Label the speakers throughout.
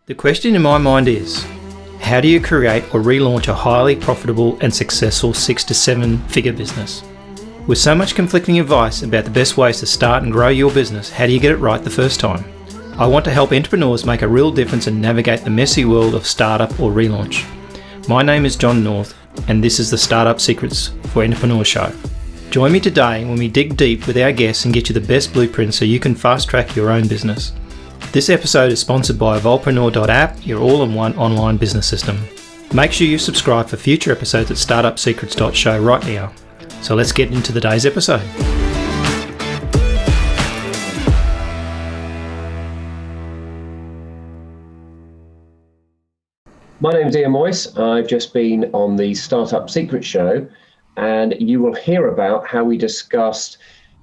Speaker 1: The question in my mind is, how do you create or relaunch a highly profitable and successful 6 to 7 figure business? With so much conflicting advice about the best ways to start and grow your business, how do you get it right the first time? I want to help entrepreneurs make a real difference and navigate the messy world of startup or relaunch. My name is John North, and this is the Startup Secrets for Entrepreneur Show. Join me today when we dig deep with our guests and get you the best blueprint so you can fast track your own business. This episode is sponsored by Evolvepreneur.app, your all-in-one online business system. Make sure you subscribe for future episodes at startupsecrets.show right now. So let's get into today's episode.
Speaker 2: My name is Ian Moyse. I've just been on the Startup Secrets show, and you will hear about how we discussed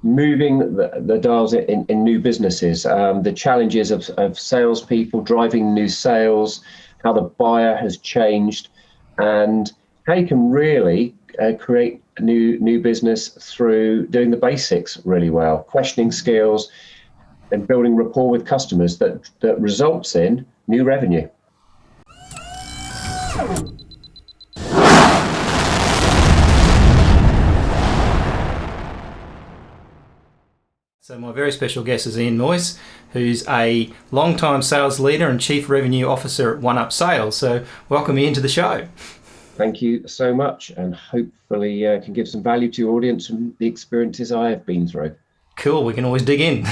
Speaker 2: moving the dials in new businesses, the challenges of salespeople driving new sales, how the buyer has changed, and how you can really create a new business through doing the basics really well, questioning skills, and building rapport with customers that results in new revenue.
Speaker 1: So my very special guest is Ian Moyse, who's a long-time sales leader and Chief Revenue Officer at OneUp Sales. So welcome Ian to the show.
Speaker 2: Thank you so much, and hopefully can give some value to your audience from the experiences I have been through.
Speaker 1: Cool, we can always dig in.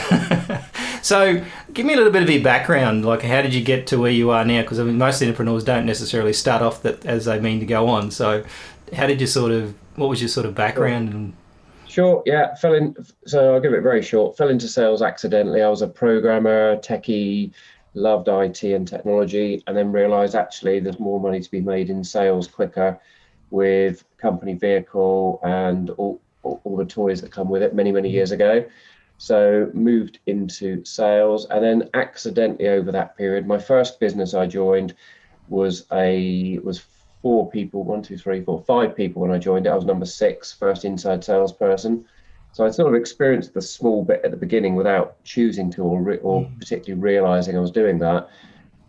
Speaker 1: So give me a little bit of your background, like how did you get to where you are now? Because I mean, most entrepreneurs don't necessarily start off as they mean to go on. So how did you what was your sort of background?
Speaker 2: Sure. Sure, yeah, so I'll give it very short. Fell into sales accidentally. I was a programmer, techie, loved IT and technology, and then realized actually there's more money to be made in sales quicker with company vehicle and all the toys that come with it many years ago. So moved into sales, and then accidentally over that period, my first business I joined was 4 people, 5 people when I joined it. I was number 6, first inside salesperson. So I sort of experienced the small bit at the beginning without choosing to or particularly realizing I was doing that.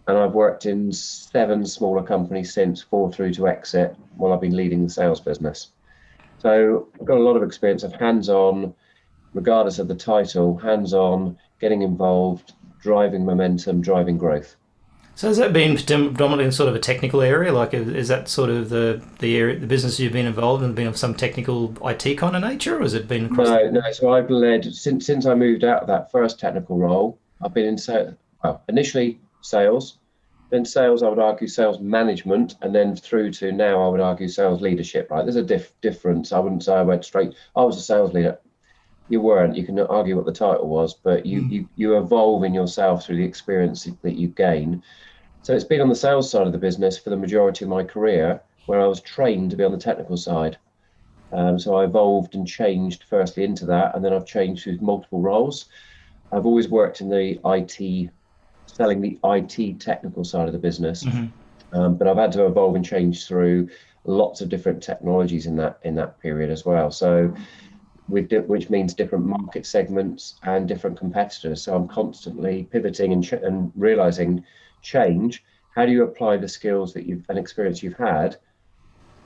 Speaker 2: And I've worked in 7 smaller companies since, 4 through to exit, while I've been leading the sales business. So I've got a lot of experience of hands-on, regardless of the title, hands-on, getting involved, driving momentum, driving growth.
Speaker 1: So has that been predominantly in sort of a technical area? Like, is that sort of the area, the business you've been involved in, been of some technical IT kind of nature, or has it been across?
Speaker 2: No. So I've led since I moved out of that first technical role. I've been in initially sales, then sales. I would argue sales management, and then through to now I would argue sales leadership. Right? There's a difference. I wouldn't say I went straight. I was a sales leader. You weren't. You can argue what the title was, but you evolve in yourself through the experience that you gain. So it's been on the sales side of the business for the majority of my career, where I was trained to be on the technical side. So I evolved and changed firstly into that, and then I've changed through multiple roles. I've always worked in the IT, selling the IT technical side of the business, but I've had to evolve and change through lots of different technologies in that period as well. So which means different market segments and different competitors. So I'm constantly pivoting and realizing change. How do you apply the skills that and experience you've had,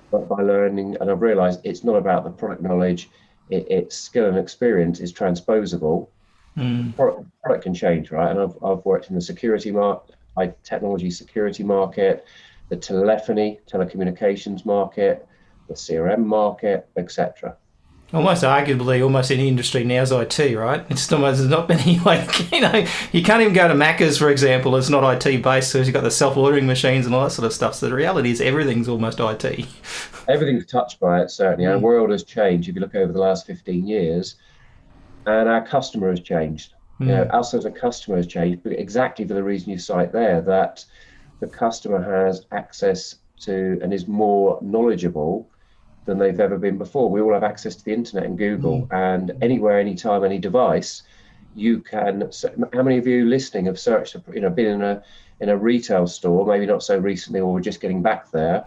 Speaker 2: but by learning? And I've realized it's not about the product knowledge, it's skill and experience is transposable. Product can change, right? And I've worked in the security market, technology security market, the telecommunications market, the CRM market, etc.
Speaker 1: Almost arguably, almost any industry now is IT, right? It's almost, there's not many, you can't even go to Macca's, for example. It's not IT based, so you've got the self-ordering machines and all that sort of stuff. So the reality is everything's almost IT. Everything's
Speaker 2: touched by it, certainly. Our world has changed if you look over the last 15 years, and our customer has changed. Us as a customer has changed, but exactly for the reason you cite there, that the customer has access to and is more knowledgeable than they've ever been before. We all have access to the internet and Google, and anywhere, anytime, any device, you can. How many of you listening have searched, been in a retail store, maybe not so recently, or we're just getting back there,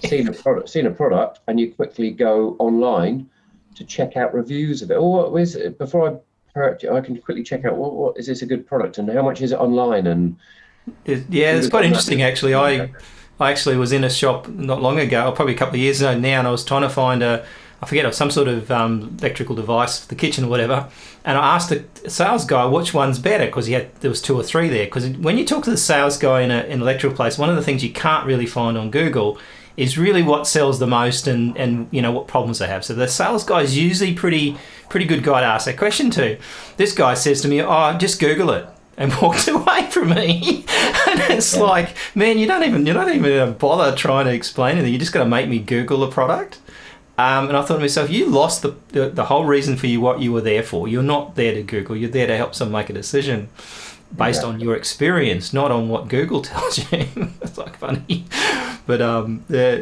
Speaker 2: seen a product, and you quickly go online to check out reviews of it. Or what is it? Before I purchase, I can quickly check out what is this a good product and how much is it online, and
Speaker 1: It's quite interesting actually. I actually was in a shop not long ago, or probably a couple of years ago now, and I was trying to find I forget, some sort of electrical device for the kitchen or whatever. And I asked the sales guy which one's better, because there was two or three there. Because when you talk to the sales guy in an electrical place, one of the things you can't really find on Google is really what sells the most and what problems they have. So the sales guy is usually pretty good guy to ask that question to. This guy says to me, "Oh, just Google it," and walked away from me. And it's like, man, you're not even bother trying to explain anything. You just got to make me Google a product. And I thought to myself, you lost the whole reason for what you were there for. You're not there to Google. You're there to help someone make a decision based on your experience, not on what Google tells you. It's like funny. But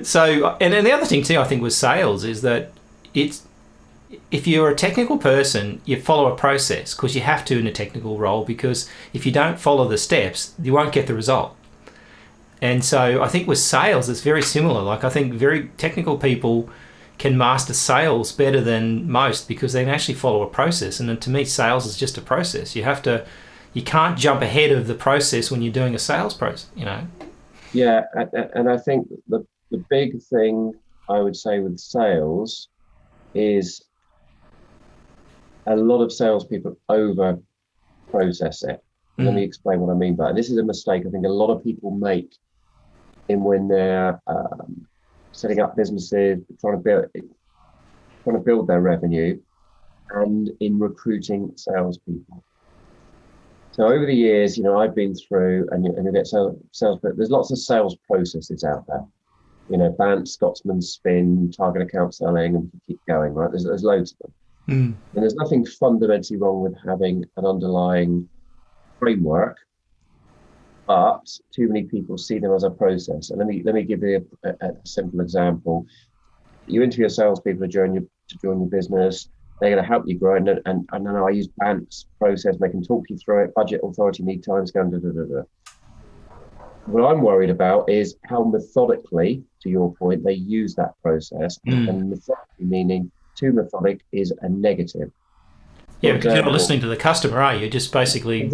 Speaker 1: so, and then the other thing too, I think, with sales is that if you're a technical person, you follow a process, because you have to in a technical role, because if you don't follow the steps, you won't get the result. And so I think with sales, it's very similar. Like, I think very technical people can master sales better than most, because they can actually follow a process. And then to me, sales is just a process. You can't jump ahead of the process when you're doing a sales process,
Speaker 2: Yeah, and I think the big thing I would say with sales is a lot of salespeople over process it. Let me explain what I mean by that. This is a mistake I think a lot of people make when they're setting up businesses, trying to build their revenue, and in recruiting salespeople. So over the years, I've been through, and you get sales, but there's lots of sales processes out there. BANT, Scotsman, Spin, target account selling, and keep going, right? There's loads of them. And there's nothing fundamentally wrong with having an underlying framework, but too many people see them as a process. And let me give you a simple example. You interview salespeople to join your business. They're going to help you grow, and then I use BANT's process. They can talk you through it. Budget, authority, need, time, scale, What I'm worried about is how methodically, to your point, they use that process. And methodically meaning too methodic is a negative.
Speaker 1: Yeah, because you're not listening to the customer, are you? You're just basically...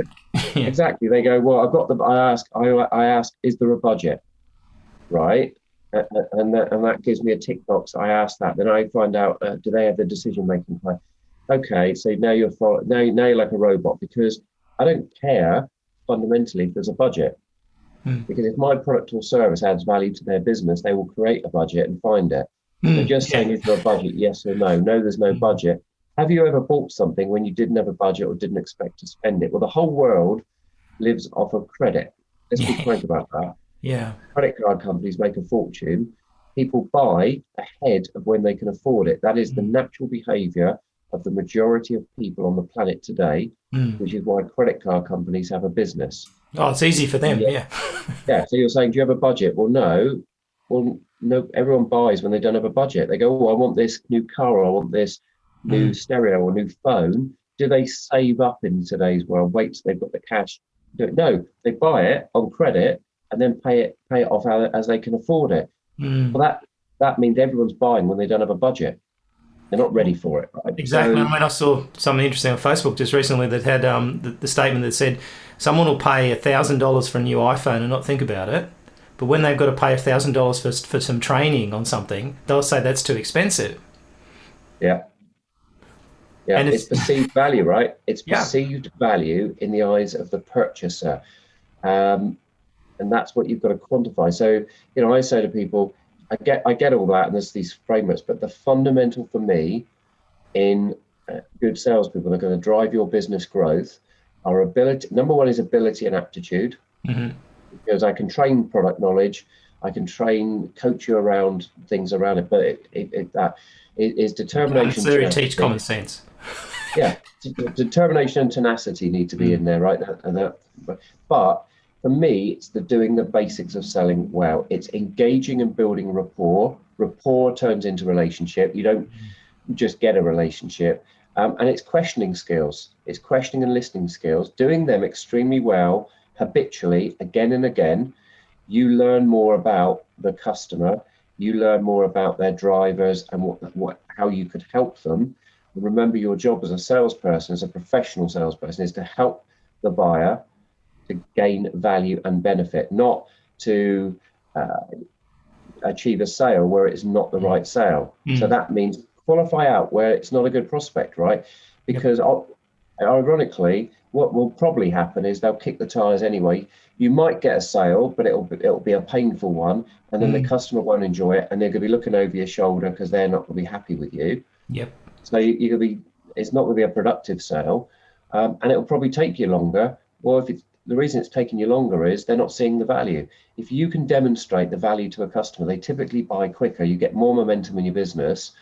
Speaker 2: Exactly. They go, well, I've got I ask, is there a budget? Right? And that gives me a tick box. I ask that. Then I find out, do they have the decision-making plan? Okay, so now you're like a robot, because I don't care fundamentally if there's a budget. Because if my product or service adds value to their business, they will create a budget and find it. So just saying, is there a budget? Yes or no? No, there's no budget. Have you ever bought something when you didn't have a budget or didn't expect to spend it? Well, the whole world lives off of credit. Let's be frank about that.
Speaker 1: Yeah.
Speaker 2: Credit card companies make a fortune. People buy ahead of when they can afford it. That is the natural behavior of the majority of people on the planet today, which is why credit card companies have a business.
Speaker 1: Oh, it's easy for them, yeah.
Speaker 2: Yeah, so you're saying, do you have a budget? Well, no. Well, no, everyone buys when they don't have a budget. They go, oh, I want this new car, or I want this new stereo or new phone. Do they save up in today's world? Wait till they've got the cash? No, they buy it on credit and then pay it off as they can afford it. Well, that means everyone's buying when they don't have a budget. They're not ready for it. Right?
Speaker 1: Exactly. I mean, I saw something interesting on Facebook just recently that had the statement that said someone will pay $1,000 for a new iPhone and not think about it, but when they've got to pay $1,000 for some training on something, they'll say that's too expensive.
Speaker 2: Yeah. Yeah, and it's perceived value, right? It's perceived value in the eyes of the purchaser. And that's what you've got to quantify. So, I say to people, I get all that, and there's these frameworks, but the fundamental for me in good salespeople that are going to drive your business growth are ability. Number one is ability and aptitude, because I can train product knowledge, I can coach you around things around it, but it is determination.
Speaker 1: So teach common sense.
Speaker 2: Yeah, determination and tenacity need to be in there, right? But for me, it's doing the basics of selling well. It's engaging and building rapport. Rapport turns into relationship. You don't just get a relationship. And it's questioning skills. It's questioning and listening skills. Doing them extremely well, habitually, again and again. You learn more about the customer. You learn more about their drivers and how you could help them. Remember, your job as a salesperson, as a professional salesperson, is to help the buyer to gain value and benefit, not to achieve a sale where it's not the right sale. So that means qualify out where it's not a good prospect, right? Because ironically, what will probably happen is they'll kick the tires anyway. You might get a sale, but it'll be a painful one, and then the customer won't enjoy it, and they're going to be looking over your shoulder because they're not going to be happy with you.
Speaker 3: Yep.
Speaker 2: So it's not going to be a productive sale, and it'll probably take you longer. Well, the reason it's taking you longer is they're not seeing the value. If you can demonstrate the value to a customer, they typically buy quicker. You get more momentum in your business.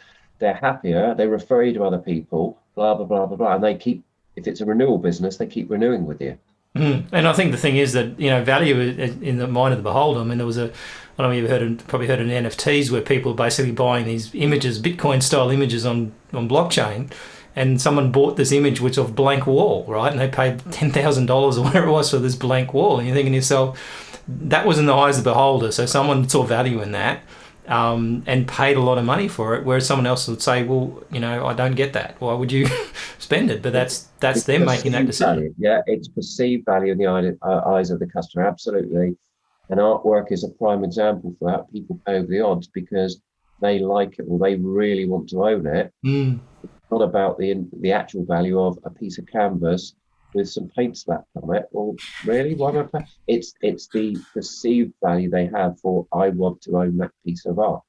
Speaker 2: They're happier. They refer you to other people. Blah blah blah blah blah, and they keep. If it's a renewal business, they keep renewing with you.
Speaker 3: And I think the thing is that, value in the mind of the beholder. I mean, there was I don't know if you've probably heard of NFTs, where people are basically buying these images, Bitcoin style images on blockchain, and someone bought this image which of blank wall, right? And they paid $10,000 or whatever it was for this blank wall. And you're thinking to yourself, that was in the eyes of the beholder. So someone saw value in that. And paid a lot of money for it, whereas someone else would say, well, I don't get that. Why would you spend it? But that's them making that decision.
Speaker 2: Value. Yeah, it's perceived value in the eyes of the customer, absolutely. And artwork is a prime example for that. People pay over the odds because they like it or they really want to own it. It's not about the actual value of a piece of canvas with some paint slapped on it. Well, really, why am I paying? It's the perceived value they have for, I want to own that piece of art.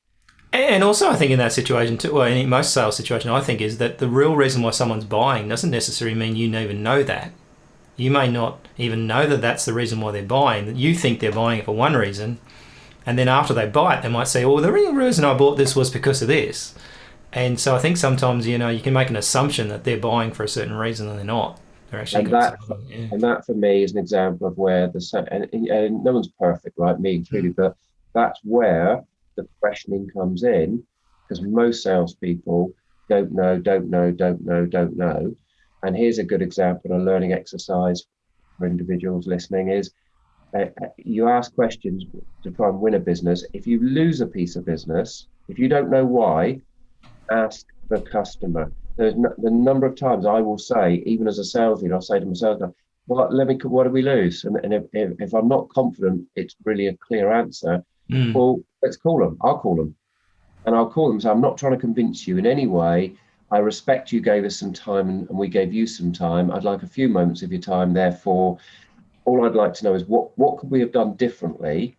Speaker 3: And also, I think in that situation too, well, in most sales situation, I think is that the real reason why someone's buying doesn't necessarily mean you even know that. You may not even know that that's the reason why they're buying. You think they're buying it for one reason, and then after they buy it, they might say, "Oh, the real reason I bought this was because of this." And so I think sometimes you can make an assumption that they're buying for a certain reason and they're not.
Speaker 2: And that for me is an example of where and no one's perfect, right? Me included, but that's where the questioning comes in, because most salespeople don't know. And here's a good example, a learning exercise for individuals listening is you ask questions to try and win a business. If you lose a piece of business, if you don't know why, ask the customer. The number of times I will say, even as a sales leader, I'll say to myself, well, what did we lose? And if I'm not confident, it's really a clear answer. Well, let's call them. I'll call them. And I'll call them. So I'm not trying to convince you in any way. I respect you gave us some time and we gave you some time. I'd like a few moments of your time. Therefore, all I'd like to know is what could we have done differently?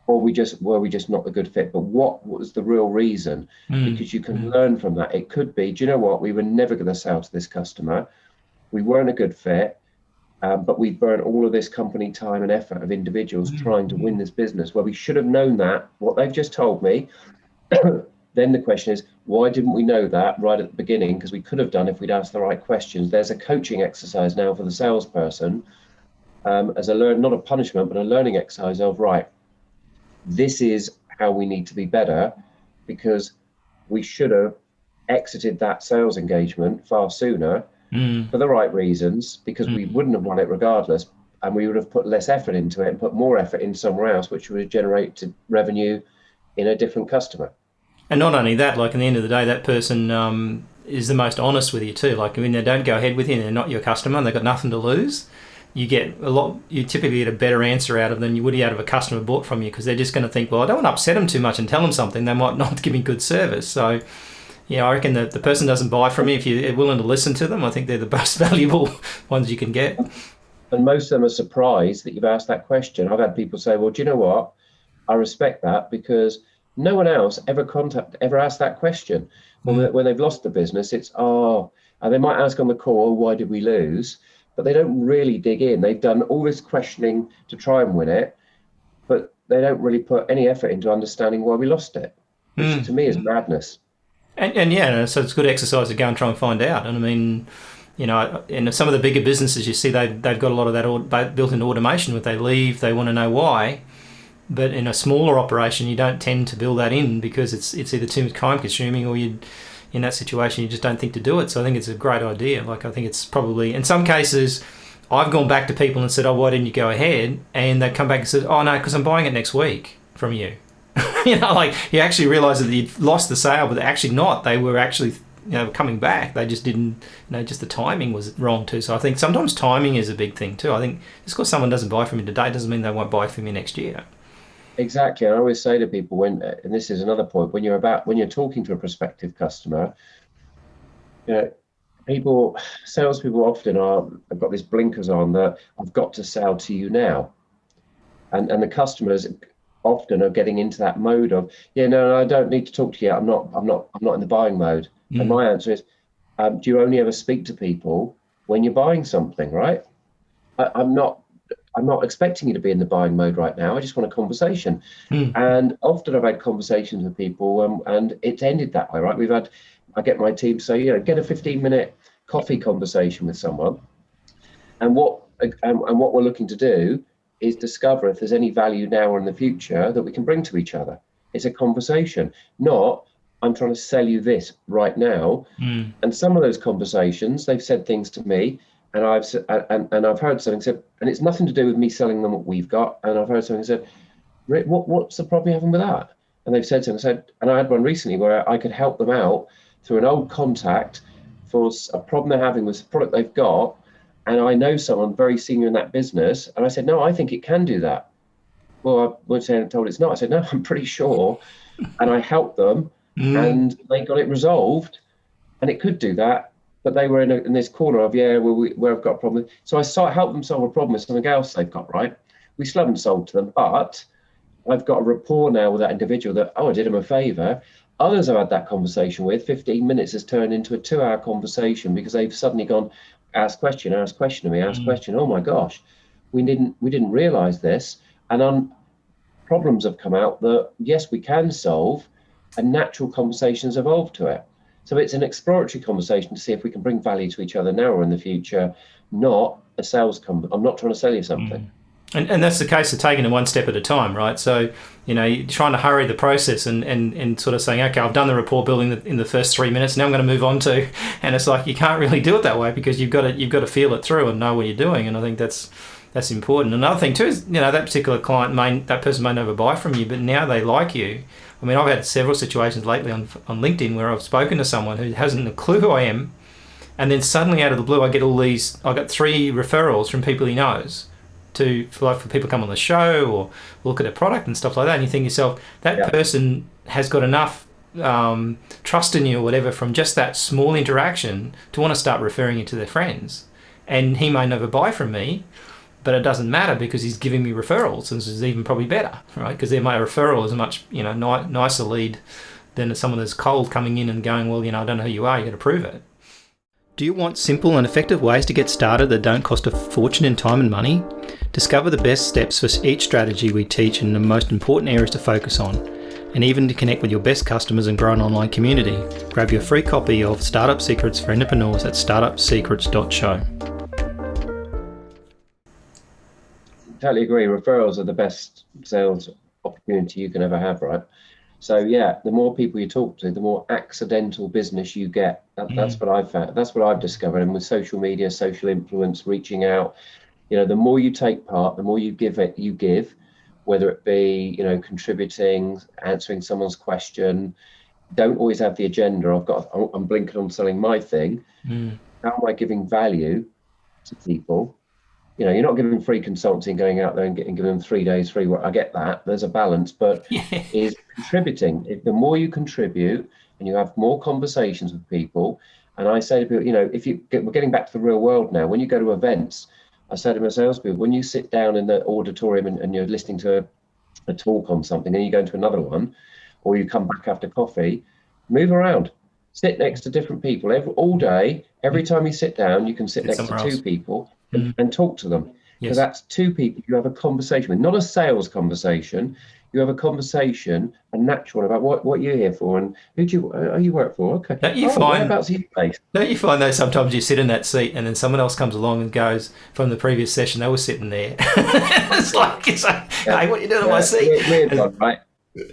Speaker 2: Or were we just not a good fit? But what was the real reason? Because you can learn from that. It could be, do you know what? We were never going to sell to this customer. We weren't a good fit, but we burnt all of this company time and effort of individuals trying to win this business, where we should have known that, what they've just told me. Then the question is, why didn't we know that right at the beginning? Because we could have done if we'd asked the right questions. There's a coaching exercise now for the salesperson as not a punishment, but a learning exercise of, right, this is how we need to be better, because we should have exited that sales engagement far sooner for the right reasons, because we wouldn't have won it regardless, and we would have put less effort into it and put more effort in somewhere else, which would have generated revenue in a different customer.
Speaker 3: And not only that, like, at the end of the day, that person is the most honest with you too. Like, they don't go ahead with you, they're not your customer, and they've got nothing to lose. You typically get a better answer out of than you would out of a customer bought from you, because they're just going to think, well, I don't want to upset them too much and tell them something. They might not give me good service. So, I reckon that the person doesn't buy from you if you're willing to listen to them. I think they're the most valuable ones you can get.
Speaker 2: And most of them are surprised that you've asked that question. I've had people say, well, do you know what? I respect that, because no one else ever asked that question. When they've lost the business, it's, and they might ask on the call, why did we lose? But they don't really dig in. They've done all this questioning to try and win it, but they don't really put any effort into understanding why we lost it, which to me is madness.
Speaker 3: And so it's a good exercise to go and try and find out. And I mean, in some of the bigger businesses, you see they've got a lot of that built into automation. When they leave, they want to know why. But in a smaller operation, you don't tend to build that in, because it's either too time consuming, or in that situation, you just don't think to do it. So I think it's a great idea. Like, I think it's probably, in some cases, I've gone back to people and said, oh, why didn't you go ahead? And they come back and said, oh, no, because I'm buying it next week from you. Like, you actually realise that you'd lost the sale, but actually not. They were actually coming back. They just didn't, just the timing was wrong too. So I think sometimes timing is a big thing too. I think just because someone doesn't buy from you today doesn't mean they won't buy from you next year.
Speaker 2: Exactly. I always say to people and this is another point, when you're talking to a prospective customer, salespeople often have got these blinkers on that I've got to sell to you now. And the customers often are getting into that mode of, no, I don't need to talk to you. I'm not in the buying mode. And my answer is, do you only ever speak to people when you're buying something, right? I'm not expecting you to be in the buying mode right now. I just want a conversation. And often I've had conversations with people and it's ended that way, right? I get my team say, get a 15-minute coffee conversation with someone. And what we're looking to do is discover if there's any value now or in the future that we can bring to each other. It's a conversation, not I'm trying to sell you this right now. And some of those conversations, they've said things to me, and I've heard something said, and it's nothing to do with me selling them what we've got. And I've heard something said, Rick, what's the problem you're having with that? And they've said something, and I had one recently where I could help them out through an old contact for a problem they're having with the product they've got. And I know someone very senior in that business. And I said, no, I think it can do that. Well, I was told it's not. I said, no, I'm pretty sure. And I helped them and they got it resolved. And it could do that. But they were in this corner of, where I've got a problem. So I helped them solve a problem with something else they've got, right? We still haven't sold to them, but I've got a rapport now with that individual that, I did them a favor. Others I've had that conversation with, 15 minutes has turned into a 2-hour conversation because they've suddenly gone, ask question to me, ask question. Oh my gosh, we didn't realize this. And problems have come out that, yes, we can solve, and natural conversations evolved to it. So it's an exploratory conversation to see if we can bring value to each other now or in the future, not a sales I'm not trying to sell you something.
Speaker 3: And that's the case of taking it one step at a time, right? So, you're trying to hurry the process and sort of saying, okay, I've done the rapport building in the first 3 minutes. Now I'm going to move on to, and it's like you can't really do it that way because you've got to feel it through and know what you're doing. And I think that's important. Another thing too is, that particular client that person may never buy from you, but now they like you. I mean, I've had several situations lately on LinkedIn where I've spoken to someone who hasn't a clue who I am, and then suddenly out of the blue I got 3 referrals from people he knows. For people come on the show or look at a product and stuff like that, and you think to yourself, that person has got enough trust in you or whatever from just that small interaction to want to start referring you to their friends. And he may never buy from me, but it doesn't matter because he's giving me referrals, and this is even probably better, right? Because my referral is a much nicer lead than someone that's cold coming in and going, well, I don't know who you are, you got to prove it.
Speaker 1: Do you want simple and effective ways to get started that don't cost a fortune in time and money? Discover the best steps for each strategy we teach and the most important areas to focus on, and even to connect with your best customers and grow an online community. Grab your free copy of Startup Secrets for Entrepreneurs at startupsecrets.show.
Speaker 2: Totally agree. Referrals are the best sales opportunity you can ever have, right? So the more people you talk to, the more accidental business you get. That's what I've found. That's what I've discovered. And with social media, social influence, reaching out, the more you take part, the more you give, whether it be, contributing, answering someone's question. Don't always have the agenda. I'm blinking on selling my thing. How am I giving value to people? You're not giving free consulting, going out there and giving them 3 days free work. I get that. There's a balance, but is contributing. If the more you contribute and you have more conversations with people, and I say to people, we're getting back to the real world now. When you go to events, I say to my salespeople, when you sit down in the auditorium and you're listening to a talk on something and you go into another one, or you come back after coffee, move around. Sit next to different people all day. Every time you sit down, you can sit next to 2 people and talk to them. Because that's 2 people you have a conversation with, not a sales conversation. You have a conversation, a natural one, about what you're here for and who you work for. Okay.
Speaker 3: Don't you find though sometimes you sit in that seat and then someone else comes along and goes from the previous session, they were sitting there. It's like, hey, what are you doing on my seat?
Speaker 2: Weird one, right?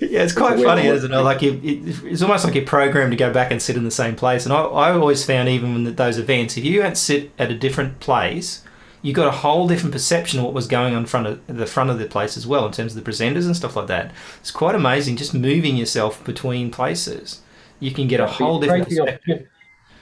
Speaker 3: Yeah, it's quite funny, isn't it? Like it's almost like you're programmed to go back and sit in the same place. And I always found, even with those events, if you don't sit at a different place, you got a whole different perception of what was going on in the front of the place as well, in terms of the presenters and stuff like that. It's quite amazing just moving yourself between places. You can get a whole different perspective.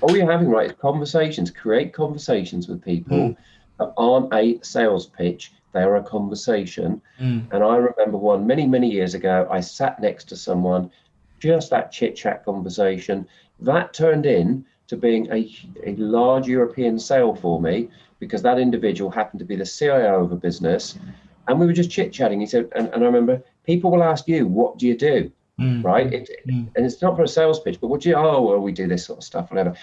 Speaker 2: all you're having, right, is conversations. Create conversations with people that aren't a sales pitch. They're a conversation. And I remember one many years ago, I sat next to someone, just that chit chat conversation that turned in to being a large European sale for me, because that individual happened to be the CIO of a business. And we were just chit chatting. He said, and I remember, people will ask you, what do you do? Right? And it's not for a sales pitch, but what do you, oh, well, we do this sort of stuff, whatever.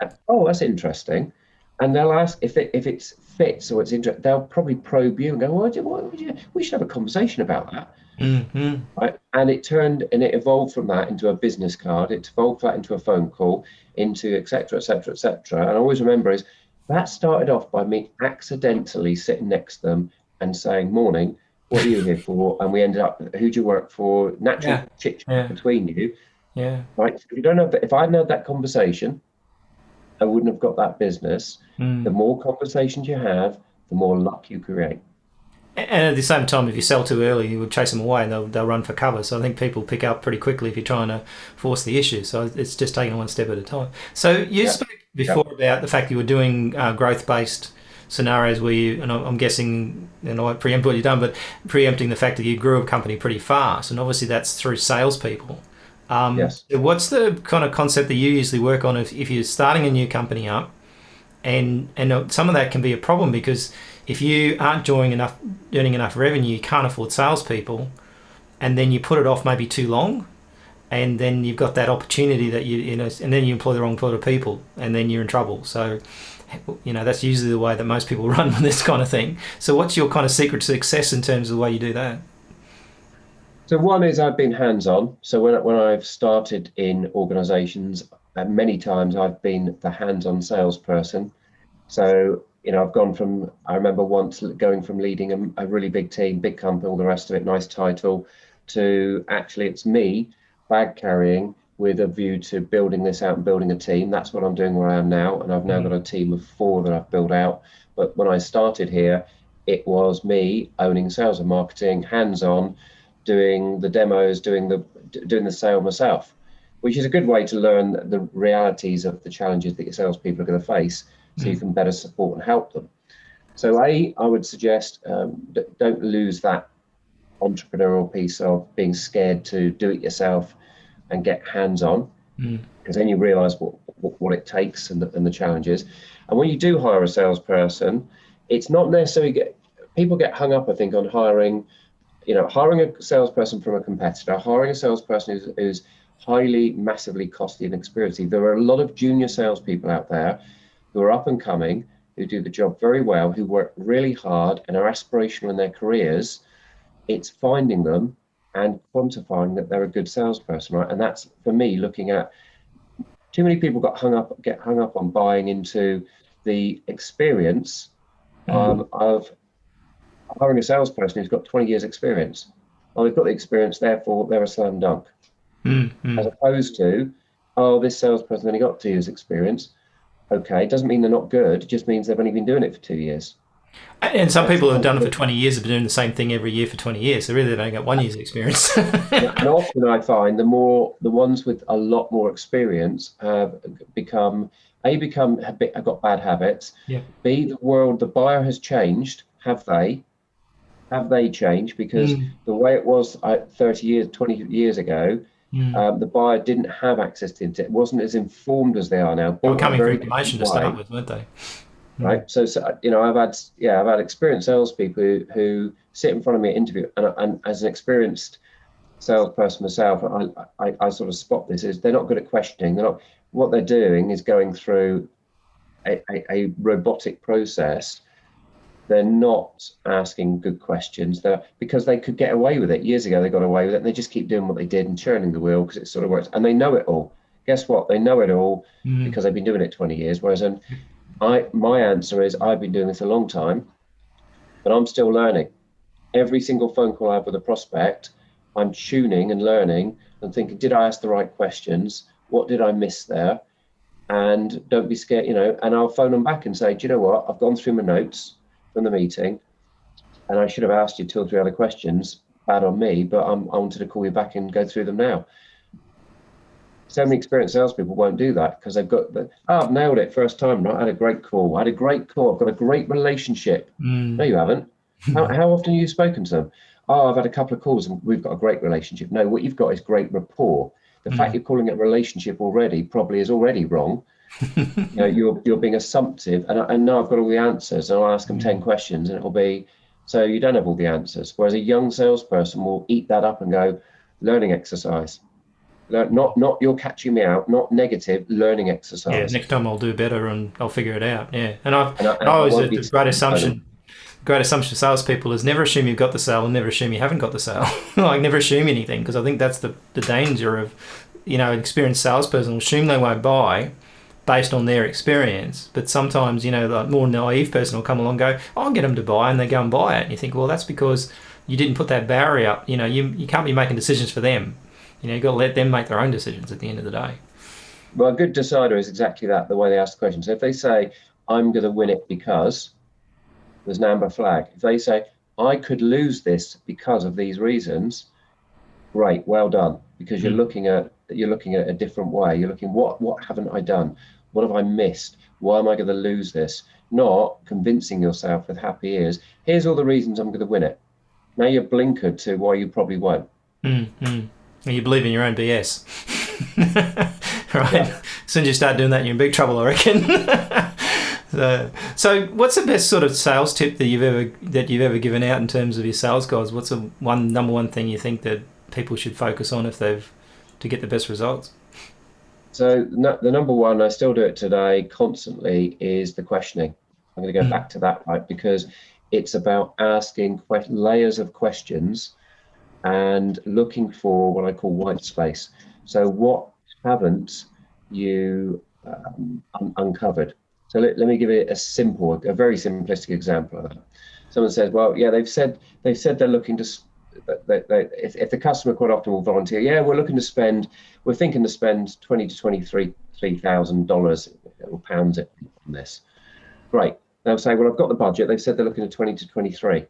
Speaker 2: And, oh, that's interesting. And they'll ask if it fits or it's interesting. They'll probably probe you and go, what would you, we should have a conversation about that. Right? And it evolved from that into a business card. It evolved that into a phone call, into et cetera, et cetera, et cetera. And I always remember is that started off by me accidentally sitting next to them and saying, morning, what are you here for? And we ended up, who do you work for? Natural chit chat between you.
Speaker 3: Yeah.
Speaker 2: Right. If you don't have that, if I'd had that conversation, I wouldn't have got that business. The more conversations you have, the more luck you create.
Speaker 3: And at the same time, if you sell too early, you would chase them away and they'll run for cover. So I think people pick up pretty quickly if you're trying to force the issue. So it's just taking one step at a time. So you spoke before about the fact you were doing growth-based scenarios where you, and I'm guessing, and I won't preempt what you've done, but preempting the fact that you grew a company pretty fast. And obviously that's through salespeople.
Speaker 2: Yes.
Speaker 3: What's the kind of concept that you usually work on if you're starting a new company up? And some of that can be a problem because if you aren't earning enough revenue, you can't afford salespeople, and then you put it off maybe too long, and then you've got that opportunity that and then you employ the wrong sort of people, and then you're in trouble. So, that's usually the way that most people run with this kind of thing. So what's your kind of secret to success in terms of the way you do that?
Speaker 2: So one is I've been hands-on. So when I've started in organizations, many times I've been the hands-on salesperson. So, I've gone from, I remember once going from leading a really big team, big company, all the rest of it, nice title, to actually it's me bag carrying with a view to building this out and building a team. That's what I'm doing where I am now. And I've now got a team of 4 that I've built out. But when I started here, it was me owning sales and marketing, hands-on, doing the demos, doing the sale myself, which is a good way to learn the realities of the challenges that your salespeople are going to face, so you can better support and help them. So I would suggest don't lose that entrepreneurial piece of being scared to do it yourself and get hands-on, because then you realize what it takes and the challenges. And when you do hire a salesperson, it's not necessarily people get hung up, I think, on hiring a salesperson from a competitor, hiring a salesperson who's highly, massively costly and experienced. There are a lot of junior salespeople out there who are up and coming, who do the job very well, who work really hard and are aspirational in their careers. It's finding them and quantifying that they're a good salesperson, right? And that's, for me, looking at too many people get hung up on buying into the experience of hiring a salesperson who's got 20 years experience. Well, they've got the experience, therefore they're a slam dunk. As opposed to, this salesperson only got 2 years experience. Okay, it doesn't mean they're not good, it just means they've only been doing it for 2 years.
Speaker 3: And some people who've done it for 20 years have been doing the same thing every year for 20 years. So really, they don't get 1 year's experience.
Speaker 2: And often I find the ones with a lot more experience have got bad habits.
Speaker 3: Yeah.
Speaker 2: B, the buyer has changed. Have they changed? Because the way it was 20 years ago, the buyer didn't have access to it. It wasn't as informed as they are now.
Speaker 3: They were coming for information to start with, weren't they?
Speaker 2: Right. So I've had experienced salespeople who sit in front of me at interview, and as an experienced salesperson myself, I sort of spot this is they're not good at questioning. What they're doing is going through a robotic process. They're not asking good questions. Because they could get away with it. Years ago, they got away with it, and they just keep doing what they did and churning the wheel because it sort of works. And they know it all. Guess what? They know it all because they've been doing it 20 years. Whereas my answer is I've been doing this a long time, but I'm still learning. Every single phone call I have with a prospect, I'm tuning and learning and thinking, did I ask the right questions? What did I miss there? And don't be scared, and I'll phone them back and say, do you know what? I've gone through my notes from the meeting, and I should have asked you 2 or 3 other questions. Bad on me, but I wanted to call you back and go through them now. So many experienced salespeople won't do that because they've got I've nailed it first time, right? I had a great call. I've got a great relationship. No, you haven't. How often have you spoken to them? Oh, I've had a couple of calls and we've got a great relationship. No, what you've got is great rapport. The fact you're calling it a relationship already probably is already wrong. You're being assumptive, and now I've got all the answers, and I'll ask them 10 questions, and it'll be, so you don't have all the answers. Whereas a young salesperson will eat that up and go, learning exercise. Not you're catching me out, not negative, learning exercise.
Speaker 3: Yeah, next time I'll do better and I'll figure it out. Yeah, and I always the great assumption of salespeople is never assume you've got the sale and never assume you haven't got the sale. Like never assume anything, because I think that's the danger of, an experienced salesperson will assume they won't buy based on their experience, but sometimes the more naive person will come along and go, I'll get them to buy, and they go and buy it, and you think, well, that's because you didn't put that barrier up. You can't be making decisions for them. You've got to let them make their own decisions at the end of the day.
Speaker 2: Well, a good decider is exactly that, the way they ask the question. So if they say, I'm going to win it because, there's an amber flag. If they say, I could lose this because of these reasons, great, well done, because you're looking at a different way. You're looking, what haven't I done? What have I missed? Why am I going to lose this? Not convincing yourself with happy ears. Here's all the reasons I'm going to win it. Now you're blinkered to why you probably won't.
Speaker 3: You believe in your own BS. Right? Yeah. As soon as you start doing that, you're in big trouble, I reckon. So what's the best sort of sales tip that you've ever given out in terms of your sales guys? What's the number one thing you think that people should focus on to get the best results?
Speaker 2: So the number one, I still do it today constantly, is the questioning. I'm going to go back to that, right? Because it's about asking layers of questions and looking for what I call white space. So what haven't you uncovered? So let me give it a very simplistic example of that. Someone says, well, yeah, they've said they're looking to, if the customer quite often will volunteer, yeah, we're thinking to spend $20,000 to $23,000 or pounds on this. Great. They'll say, well, I've got the budget. They've said they're looking at 20 to 23.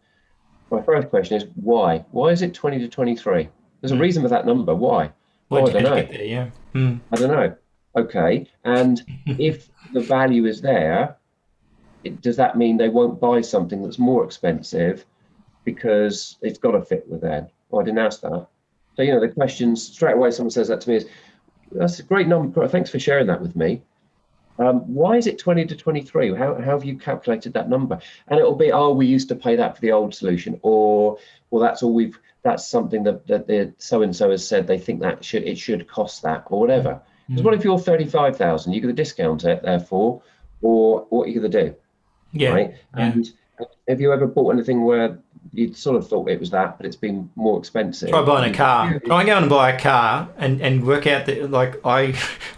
Speaker 2: My first question is why? Why is it 20 to 23? There's a reason for that number. Why?
Speaker 3: Well,
Speaker 2: I don't know.
Speaker 3: Get there, yeah.
Speaker 2: I don't know. Okay. And if the value is there, does that mean they won't buy something that's more expensive because it's got to fit with that? Well, I didn't ask that. So, the questions straight away, someone says that to me is, that's a great number. Thanks for sharing that with me. Why is it 20 to 23? How have you calculated that number? And it'll be, we used to pay that for the old solution, or, well, that's something that the so-and-so has said they think that it should cost that, or whatever. Because what if you're 35,000? You're going to discount it, therefore, or what are you going to do?
Speaker 3: Yeah.
Speaker 2: Right.
Speaker 3: Yeah.
Speaker 2: And have you ever bought anything where you sort of thought it was that, but it's been more expensive?
Speaker 3: Try buying a car. Try and go and buy a car and work out that, like, I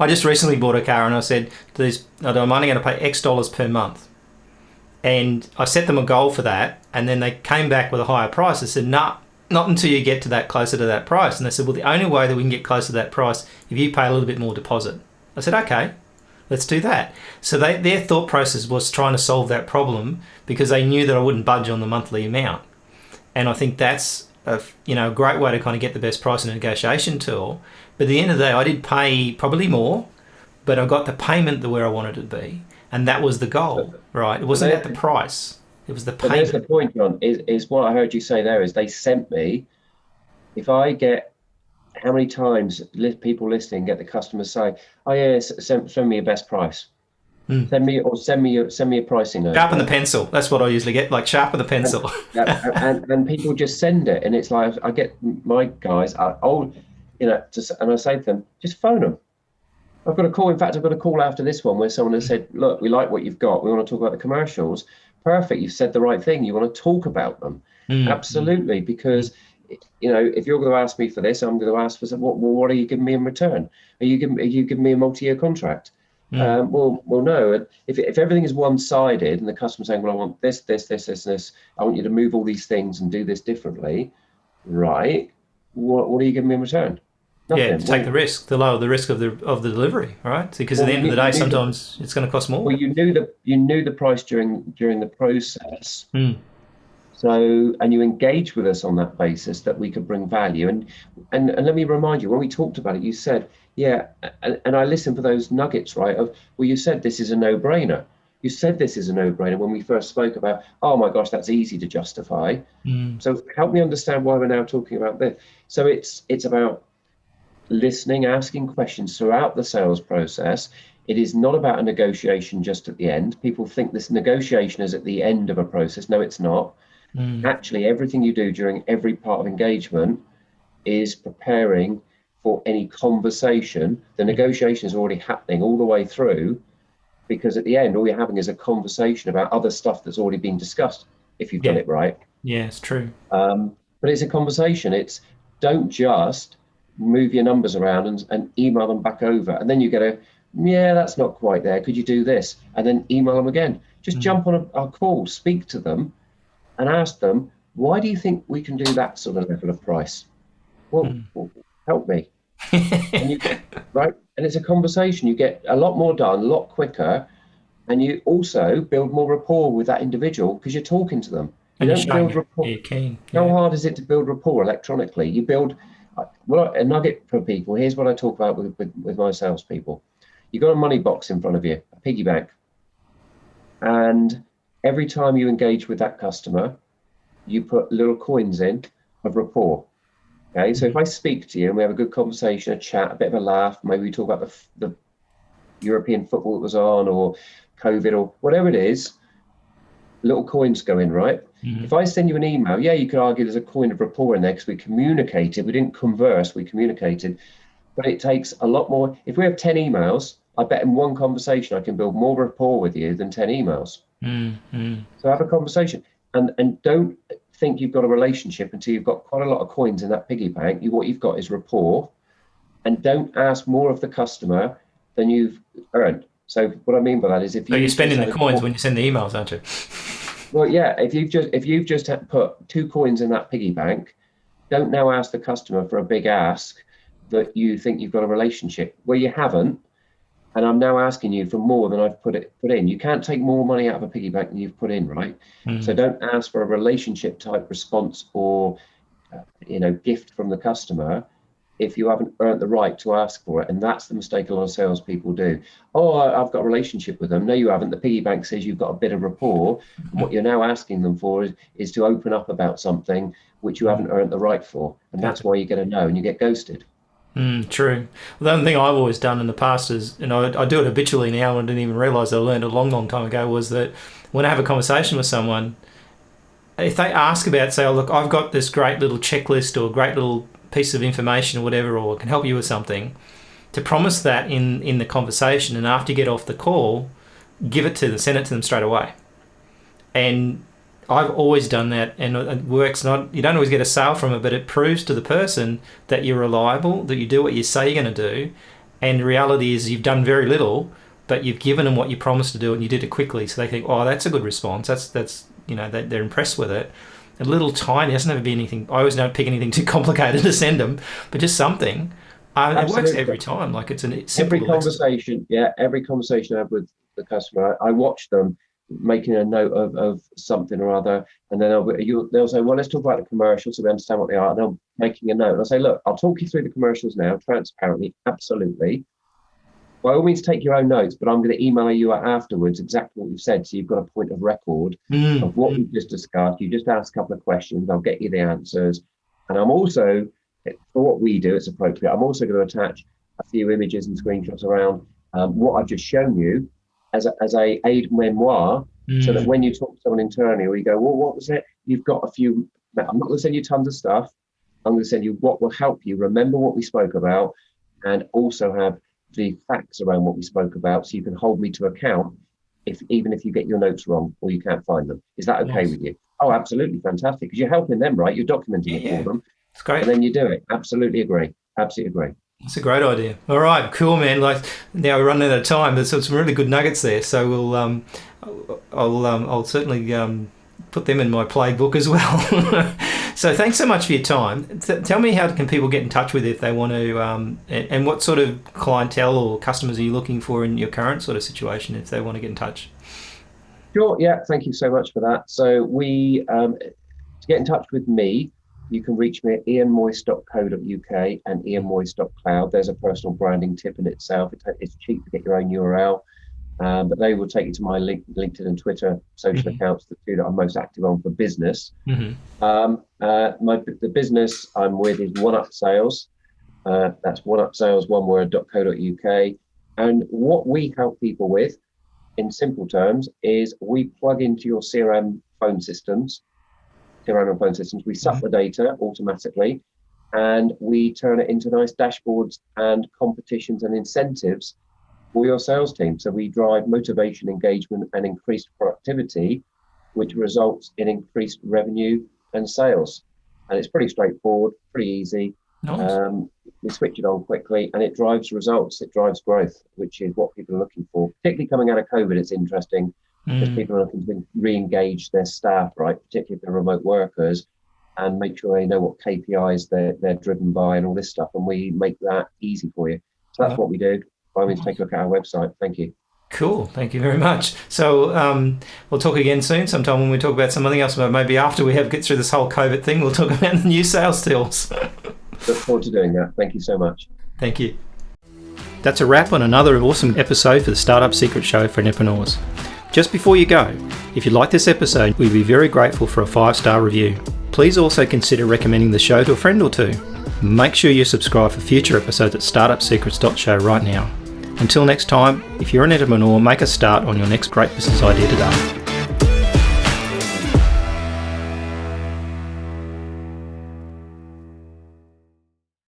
Speaker 3: just recently bought a car and I said, I'm only going to pay X dollars per month. And I set them a goal for that, and then they came back with a higher price. I said, not until you get to that, closer to that price. And they said, well, the only way that we can get closer to that price if you pay a little bit more deposit. I said, okay, let's do that. So their thought process was trying to solve that problem because they knew that I wouldn't budge on the monthly amount. And I think that's a great way to kind of get the best price in a negotiation tool. But at the end of the day, I did pay probably more, but I got the payment where I wanted it to be. And that was the goal, right? It wasn't at the price. It was the payment.
Speaker 2: There's the point, John, is what I heard you say there is they sent me, if I get, how many times people listening get the customer say, oh yeah, send me your best price. Send me a pricing note.
Speaker 3: Sharpen the pencil. That's what I usually get, like sharpen the pencil.
Speaker 2: And people just send it, and it's like, I get my guys, and I say to them, just phone them. I've got a call. In fact, I've got a call after this one where someone has said, look, we like what you've got. We want to talk about the commercials. Perfect. You've said the right thing. You want to talk about them. Absolutely. Because, if you're going to ask me for this, I'm going to ask for what are you giving me in return? Are you giving me a multi-year contract? Well, no. If everything is one-sided and the customer's saying, well, I want this, I want you to move all these things and do this differently, right? What are you giving me in return? Nothing.
Speaker 3: Yeah, to take the risk, to lower the risk of the delivery, right? Because at the end of the day, sometimes it's going to cost more.
Speaker 2: Well, you knew the price during the process. So, and you engage with us on that basis that we could bring value. And let me remind you, when we talked about it, you said, yeah, and I listened for those nuggets, right? Of, well, you said this is a no-brainer. You said this is a no-brainer when we first spoke about, oh my gosh, that's easy to justify. So help me understand why we're now talking about this. So it's about listening, asking questions throughout the sales process. It is not about a negotiation just at the end. People think this negotiation is at the end of a process. No, it's not. Actually, everything you do during every part of engagement is preparing for any conversation. The negotiation is already happening all the way through, because at the end, all you're having is a conversation about other stuff that's already been discussed, if you've done it right.
Speaker 3: Yeah, it's true.
Speaker 2: But it's a conversation. It's, don't just move your numbers around and email them back over. And then you get a, yeah, that's not quite there. Could you do this? And then email them again. Just jump on a call, speak to them and ask them, why do you think we can do that sort of level of price? Well, help me. And you get, right? And it's a conversation. You get a lot more done, a lot quicker. And you also build more rapport with that individual because you're talking to them. You don't build rapport. How hard is it to build rapport electronically? You build, well, a nugget for people. Here's what I talk about with my salespeople. You've got a money box in front of you, a piggy bank. And every time you engage with that customer, you put little coins in of rapport. Okay, so if I speak to you and we have a good conversation, a chat, a bit of a laugh, maybe we talk about the European football that was on, or COVID, or whatever it is, little coins go in, right? If I send you an email, yeah, you could argue there's a coin of rapport in there because we communicated. We didn't converse, we communicated. But it takes a lot more. If we have 10 emails, I bet in one conversation I can build more rapport with you than 10 emails. So have a conversation. And don't think you've got a relationship until you've got quite a lot of coins in that piggy bank. What you've got is rapport. And don't ask more of the customer than you've earned. So what I mean by that is, if
Speaker 3: you're spending the coins when you send the emails, aren't you?
Speaker 2: Well, yeah. If you've just put 2 coins in that piggy bank, don't now ask the customer for a big ask that you think you've got a relationship where you haven't. And I'm now asking you for more than I've put in. You can't take more money out of a piggy bank than you've put in, right? So don't ask for a relationship type response or gift from the customer if you haven't earned the right to ask for it. And that's the mistake a lot of salespeople do. Oh, I've got a relationship with them. No, you haven't. The piggy bank says you've got a bit of rapport. And what you're now asking them for is to open up about something which you haven't earned the right for. And that's why you get a no and you get ghosted.
Speaker 3: True. Well, the only thing I've always done in the past is, and I do it habitually now and didn't even realise I learned a long, long time ago, was that when I have a conversation with someone, if they ask about, say, oh, look, I've got this great little checklist or great little piece of information or whatever, or can help you with something, to promise that in the conversation, and after you get off the call, give it to them, send it to them straight away. And I've always done that, and it works. You don't always get a sale from it, but it proves to the person that you're reliable, that you do what you say you're going to do. And the reality is you've done very little, but you've given them what you promised to do, and you did it quickly. So they think, oh, that's a good response. That's they're impressed with it. A little tiny, it doesn't have to be anything. I always don't pick anything too complicated to send them, but just something. It works every time. Like, it's a simple
Speaker 2: every conversation. Yeah, every conversation I have with the customer, I watch them making a note of something or other, and then they'll say, well, let's talk about the commercials so we understand what they are. And they're making a note, and I'll say, look, I'll talk you through the commercials now, transparently, absolutely. By all means, take your own notes, but I'm going to email you afterwards exactly what you've said, so you've got a point of record of what we've just discussed. You just ask a couple of questions, I'll get you the answers. And I'm also, for what we do, it's appropriate, I'm also going to attach a few images and screenshots around what I've just shown you as a aid memoir, so that when you talk to someone internally, or you go, well, what was it? You've got a few. I'm not going to send you tons of stuff. I'm going to send you what will help you remember what we spoke about, and also have the facts around what we spoke about, so you can hold me to account even if you get your notes wrong or you can't find them. Is that okay with you? Oh, absolutely, fantastic. Because you're helping them, right? You're documenting it for them.
Speaker 3: It's great.
Speaker 2: And then you do it. Absolutely agree. Absolutely agree.
Speaker 3: That's a great idea. All right, cool, man. Like, now we're running out of time, but some really good nuggets there. So I'll certainly put them in my playbook as well. So thanks so much for your time. Tell me, how can people get in touch with you if they want to, and what sort of clientele or customers are you looking for in your current sort of situation if they want to get in touch?
Speaker 2: Sure. Yeah. Thank you so much for that. So we, get in touch with me, you can reach me at ianmoyse.co.uk and ianmoyse.cloud. There's a personal branding tip in itself. It's cheap to get your own URL, but they will take you to my LinkedIn and Twitter social accounts, the two that I'm most active on for business. The business I'm with is OneUp Sales. That's OneUp Sales, one word.co.uk. And what we help people with, in simple terms, is we plug into your CRM and phone systems. We suck the data automatically, and we turn it into nice dashboards and competitions and incentives for your sales team. So we drive motivation, engagement, and increased productivity, which results in increased revenue and sales. And it's pretty straightforward, pretty easy.
Speaker 3: Nice.
Speaker 2: We switch it on quickly, and it drives results. It drives growth, which is what people are looking for. Particularly coming out of COVID, it's interesting because people are looking to re-engage their staff, right? Particularly if they're remote workers, and make sure they know what KPIs they're driven by and all this stuff. And we make that easy for you. So that's what we do. By all means, take a look at our website. Thank you.
Speaker 3: Cool. Thank you very much. So we'll talk again soon sometime when we talk about something else. But maybe after we get through this whole COVID thing, we'll talk about the new sales tools.
Speaker 2: Look forward to doing that. Thank you so much.
Speaker 3: Thank you.
Speaker 1: That's a wrap on another awesome episode for the Startup Secret Show for entrepreneurs. Just before you go, if you like this episode, we'd be very grateful for a 5-star review. Please also consider recommending the show to a friend or two. Make sure you subscribe for future episodes at startupsecrets.show right now. Until next time, if you're an entrepreneur, make a start on your next great business idea today.